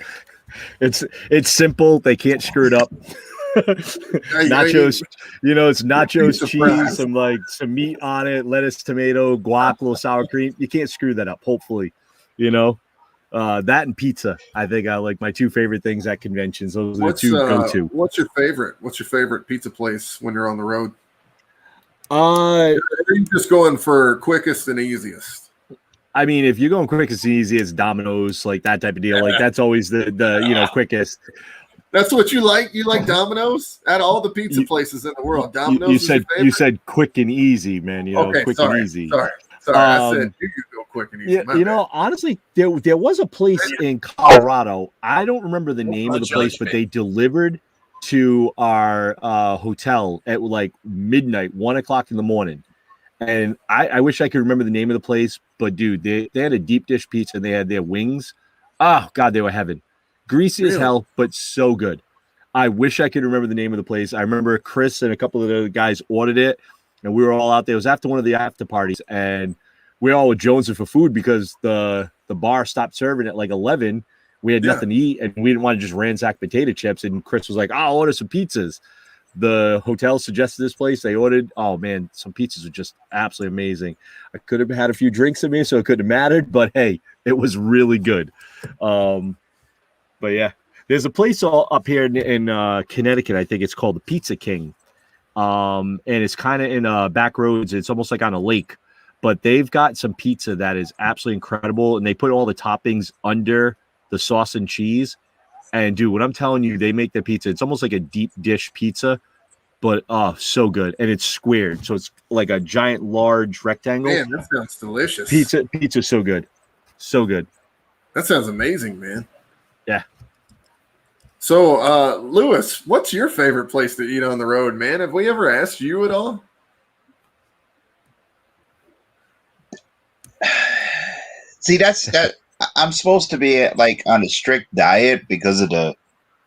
Speaker 3: It's simple. They can't screw it up. Nachos, it's nachos, cheese, some meat on it, lettuce, tomato, guac, little sour cream. You can't screw that up, hopefully. That and pizza. I think I like my two favorite things at conventions. Those are the two go-to.
Speaker 5: What's your favorite pizza place when you're on the road?
Speaker 3: Are
Speaker 5: you just going for quickest and easiest?
Speaker 3: I mean, if you're going quickest and easiest, Domino's, like that type of deal. Like that's always the quickest.
Speaker 5: That's what you like? You like Domino's? Out of all the pizza places in the world, Domino's
Speaker 3: you said quick and easy, man.
Speaker 5: Okay,
Speaker 3: quick
Speaker 5: sorry,
Speaker 3: and easy.
Speaker 5: Sorry. I said you could go quick and easy.
Speaker 3: Yeah, honestly, there was a place in Colorado. I don't remember the name of the place, but they delivered to our hotel at like midnight, 1:00 in the morning. And I wish I could remember the name of the place, but dude, they had a deep dish pizza and they had their wings. Oh God, they were heaven. Greasy as hell, but so good. I wish I could remember the name of the place. I remember Chris and a couple of the guys ordered it, and we were all out there. It was after one of the after parties, and we all were jonesing for food because the bar stopped serving at like 11. We had nothing to eat, and we didn't want to just ransack potato chips. And Chris was like, I'll order some pizzas. The hotel suggested this place. They ordered, oh man, some pizzas were just absolutely amazing. I could have had a few drinks in me, so it couldn't have mattered, but hey, it was really good. But yeah, there's a place all up here in Connecticut. I think it's called the Pizza King. And it's kind of in back roads. It's almost like on a lake, but they've got some pizza that is absolutely incredible. And they put all the toppings under the sauce and cheese. And dude, what I'm telling you, they make the pizza. It's almost like a deep dish pizza, but so good. And it's squared. So it's like a giant, large rectangle.
Speaker 5: Man, that sounds delicious.
Speaker 3: Pizza's so good. So good.
Speaker 5: That sounds amazing, man.
Speaker 3: Yeah.
Speaker 5: So, Lewis, what's your favorite place to eat on the road, man? Have we ever asked you at all?
Speaker 2: See, that I'm supposed to be like on a strict diet because of the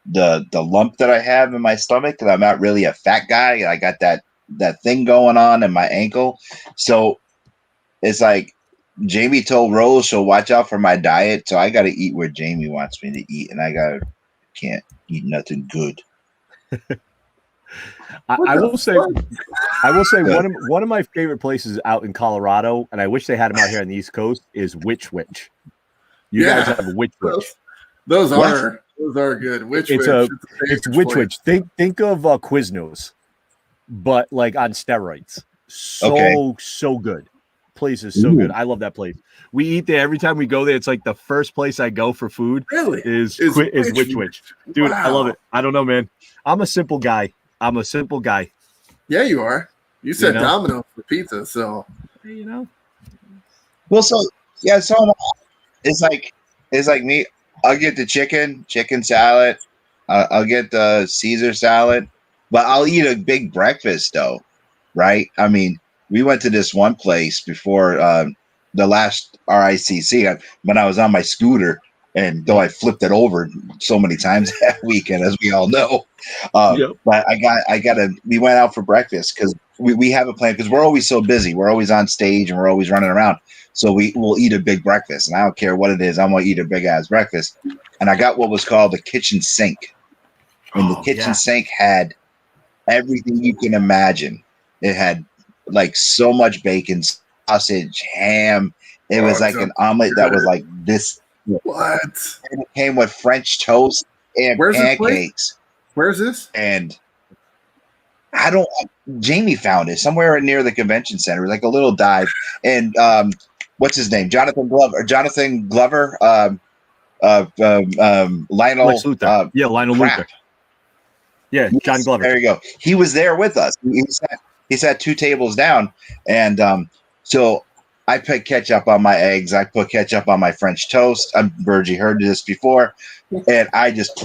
Speaker 2: the lump that I have in my stomach, and I'm not really a fat guy. I got that thing going on in my ankle. So it's like Jamie told Rose she'll watch out for my diet, so I got to eat where Jamie wants me to eat, and can't eat nothing good.
Speaker 3: I will say one of my favorite places out in Colorado, and I wish they had them out here on the East Coast, is Witch Witch. You guys have a Witch Witch.
Speaker 5: Those are good. Witch Witch.
Speaker 3: It's Witch Witch. Think of Quiznos, but like on steroids. So good. Place is so good. I love that place. We eat there every time we go there. It's like the first place I go for food.
Speaker 5: Really?
Speaker 3: Is Witch Witch. Dude, wow. I love it. I don't know, man. I'm a simple guy.
Speaker 5: Yeah, you are. You said Domino's for pizza, so
Speaker 2: Well, so it's like me. I'll get the chicken salad. I'll get the Caesar salad, but I'll eat a big breakfast though, right? I mean, we went to this one place before the last RICC when I was on my scooter, and though I flipped it over so many times that weekend, as we all know. But we went out for breakfast because we have a plan, because we're always so busy. We're always on stage and we're always running around. So we'll eat a big breakfast, and I don't care what it is. I'm going to eat a big ass breakfast. And I got what was called the kitchen sink. And the kitchen sink had everything you can imagine. It had like so much bacon, sausage, ham. It was like an omelet that was like this.
Speaker 5: What?
Speaker 2: And it came with French toast and pancakes.
Speaker 5: Where's this? And
Speaker 2: Jamie found it somewhere near the convention center, like a little dive. And what's his name? Jonathan Glover. Lionel.
Speaker 3: Lionel Luther. Yeah, John Glover.
Speaker 2: There you go. He was there with us. He sat 2 tables down, and so I put ketchup on my eggs. I put ketchup on my French toast. Bergy heard this before, and I just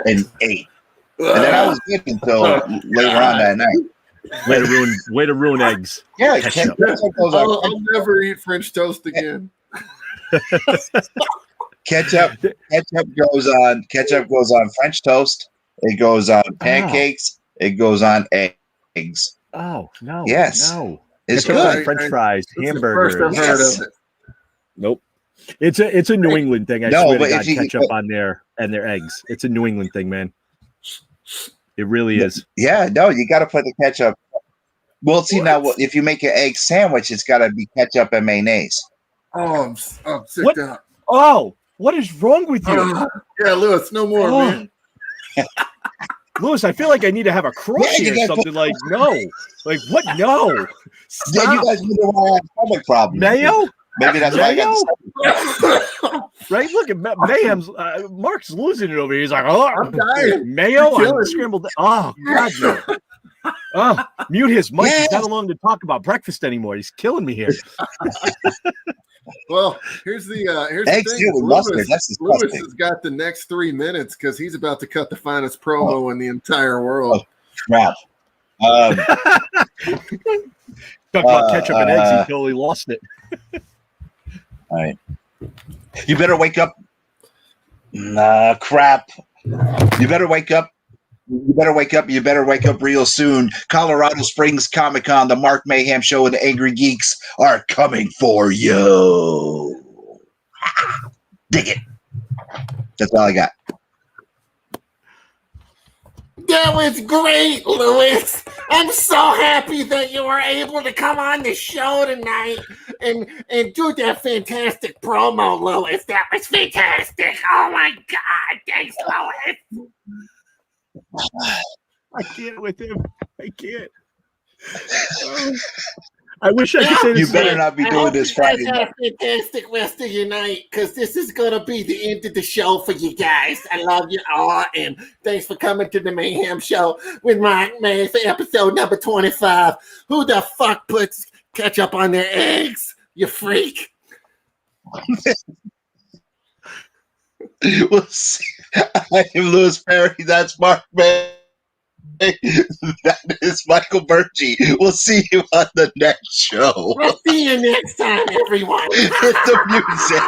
Speaker 2: and ate. And then I was good until later on that night.
Speaker 3: Way to ruin eggs.
Speaker 2: Yeah,
Speaker 5: I'll never eat French toast again.
Speaker 2: Ketchup goes on French toast. It goes on pancakes. It goes on eggs.
Speaker 3: Oh no!
Speaker 2: Yes,
Speaker 3: no.
Speaker 2: It's good.
Speaker 3: French fries, hamburgers.
Speaker 5: First I've heard of it.
Speaker 3: Nope. It's a New England thing. I swear to God, ketchup on their eggs. It's a New England thing, man. It really is.
Speaker 2: Yeah, no, you got to put the ketchup. Well, see, now if you make an egg sandwich, it's got to be ketchup and mayonnaise.
Speaker 5: Oh, I'm sick down.
Speaker 3: Oh, what is wrong with you?
Speaker 5: Yeah, Lewis, no more, man.
Speaker 3: Lewis, I feel like I need to have a crush or something. Like, no. Like, what? No. Stop.
Speaker 2: Yeah, you guys wonder why I have stomach problems.
Speaker 3: Mayo?
Speaker 2: Maybe that's why I got
Speaker 3: right? Look at Mayhem's. Mark's losing it over here. He's like, oh,
Speaker 5: I'm dying.
Speaker 3: Mayo on scrambled. Oh, God, no. Oh, mute his mic. He's not allowed to talk about breakfast anymore. He's killing me here.
Speaker 5: Well, here's the
Speaker 2: eggs
Speaker 5: thing.
Speaker 2: With mustard. That's
Speaker 5: Lewis has got the next 3 minutes because he's about to cut the finest promo in the entire world.
Speaker 2: Oh, crap.
Speaker 3: Talk about ketchup and eggs. He totally lost it.
Speaker 2: All right. You better wake up. Nah, crap. You better wake up. You better wake up. You better wake up real soon. Colorado Springs Comic Con, the Mark Mayhem Show, and the Angry Geeks are coming for you. Dig it. That's all I got.
Speaker 1: That was great, Lewis. I'm so happy that you were able to come on the show tonight and do that fantastic promo, Lewis. That was fantastic. Oh my God. Thanks, Lewis.
Speaker 3: I can't with him. I can't. I wish I could say this.
Speaker 2: You better not be doing this Friday.
Speaker 1: You guys have a fantastic rest of your night, because this is going to be the end of the show for you guys. I love you all, and thanks for coming to the Mayhem Show with Mark May for episode number 25. Who the fuck puts ketchup on their eggs? You freak.
Speaker 2: We'll see. I am Louis Perry. That's Mark May. That is Michael Bergy. We'll see you on the next show.
Speaker 1: We'll see you next time, everyone.
Speaker 2: Hit the music.